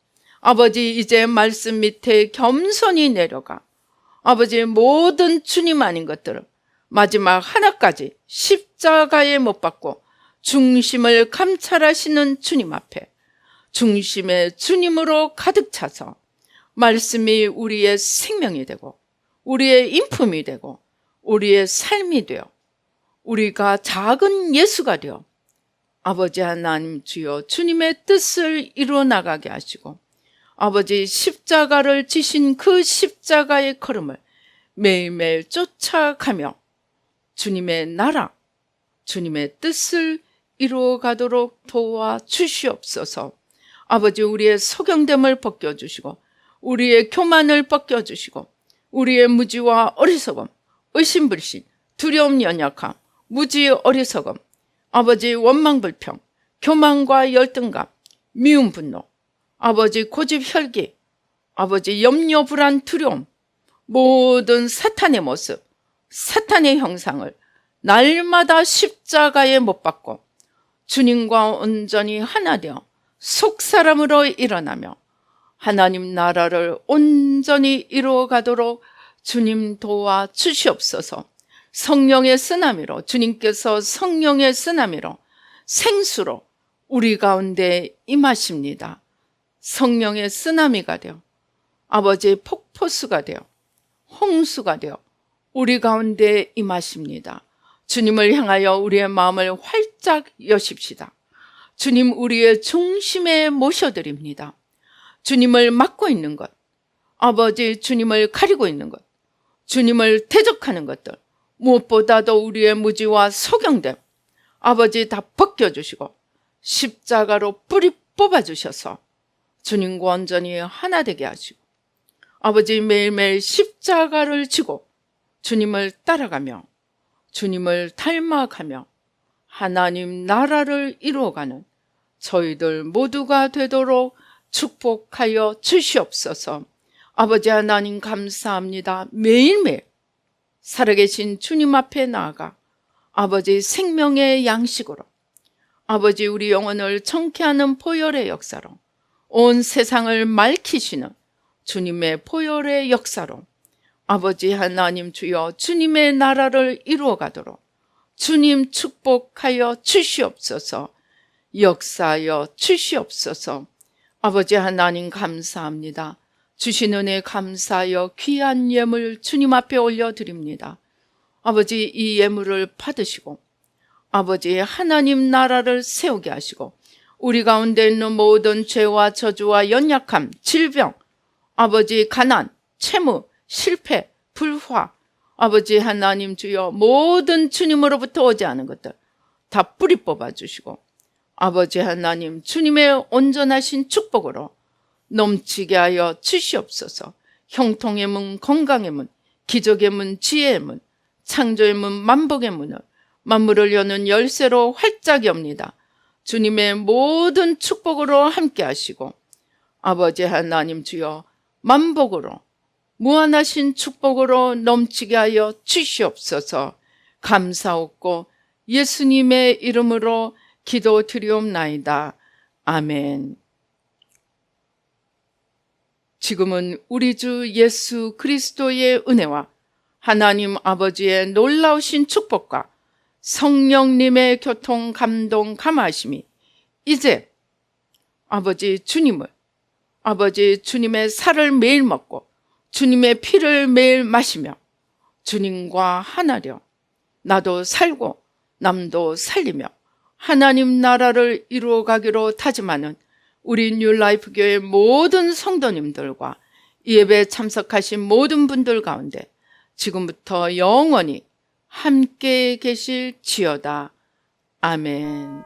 아버지 이제 말씀 밑에 겸손히 내려가 아버지 모든 주님 아닌 것들을 마지막 하나까지 십자가에 못 박고 중심을 감찰하시는 주님 앞에 중심의 주님으로 가득 차서 말씀이 우리의 생명이 되고 우리의 인품이 되고 우리의 삶이 되어 우리가 작은 예수가 되어 아버지 하나님 주여 주님의 뜻을 이루어 나가게 하시고 아버지 십자가를 지신 그 십자가의 걸음을 매일매일 쫓아가며 주님의 나라, 주님의 뜻을 이루어가도록 도와주시옵소서. 아버지 우리의 소경됨을 벗겨주시고 우리의 교만을 벗겨주시고 우리의 무지와 어리석음, 의심불신, 두려움 연약함, 무지 어리석음, 아버지 원망불평, 교만과 열등감, 미움 분노, 아버지 고집 혈기, 아버지 염려 불안 두려움, 모든 사탄의 모습, 사탄의 형상을 날마다 십자가에 못 박고 주님과 온전히 하나 되어 속사람으로 일어나며 하나님 나라를 온전히 이루어가도록 주님 도와주시옵소서. 성령의 쓰나미로 주님께서 성령의 쓰나미로 생수로 우리 가운데 임하십니다. 성령의 쓰나미가 되어 아버지의 폭포수가 되어 홍수가 되어 우리 가운데 임하십니다. 주님을 향하여 우리의 마음을 활짝 여십시다. 주님 우리의 중심에 모셔드립니다. 주님을 막고 있는 것, 아버지 주님을 가리고 있는 것, 주님을 대적하는 것들 무엇보다도 우리의 무지와 소경됨 아버지 다 벗겨주시고 십자가로 뿌리 뽑아주셔서 주님과 완전히 하나 되게 하시고 아버지 매일매일 십자가를 지고 주님을 따라가며 주님을 닮아가며 하나님 나라를 이루어가는 저희들 모두가 되도록 축복하여 주시옵소서. 아버지 하나님 감사합니다. 매일매일 살아계신 주님 앞에 나아가 아버지 생명의 양식으로 아버지 우리 영혼을 청케하는 보혈의 역사로 온 세상을 맑히시는 주님의 보혈의 역사로 아버지 하나님 주여 주님의 나라를 이루어가도록 주님 축복하여 주시옵소서. 역사하여 주시옵소서. 아버지 하나님 감사합니다. 주신 은혜 감사하여 귀한 예물 주님 앞에 올려드립니다. 아버지 이 예물을 받으시고 아버지 하나님 나라를 세우게 하시고 우리 가운데 있는 모든 죄와 저주와 연약함, 질병, 아버지 가난, 채무, 실패, 불화, 아버지 하나님 주여 모든 주님으로부터 오지 않은 것들 다 뿌리 뽑아 주시고 아버지 하나님 주님의 온전하신 축복으로 넘치게 하여 주시옵소서. 형통의 문, 건강의 문, 기적의 문, 지혜의 문, 창조의 문, 만복의 문을 만물을 여는 열쇠로 활짝 엽니다. 주님의 모든 축복으로 함께 하시고 아버지 하나님 주여 만복으로 무한하신 축복으로 넘치게 하여 주시옵소서. 감사옵고 예수님의 이름으로 기도드리옵나이다. 아멘. 지금은 우리 주 예수 그리스도의 은혜와 하나님 아버지의 놀라우신 축복과 성령님의 교통, 감동, 감화심이 이제 아버지 주님을 아버지 주님의 살을 매일 먹고 주님의 피를 매일 마시며 주님과 하나려 나도 살고 남도 살리며 하나님 나라를 이루어가기로 다짐하는 우리 뉴라이프 교회 모든 성도님들과 이 예배에 참석하신 모든 분들 가운데 지금부터 영원히 함께 계실지어다. 아멘.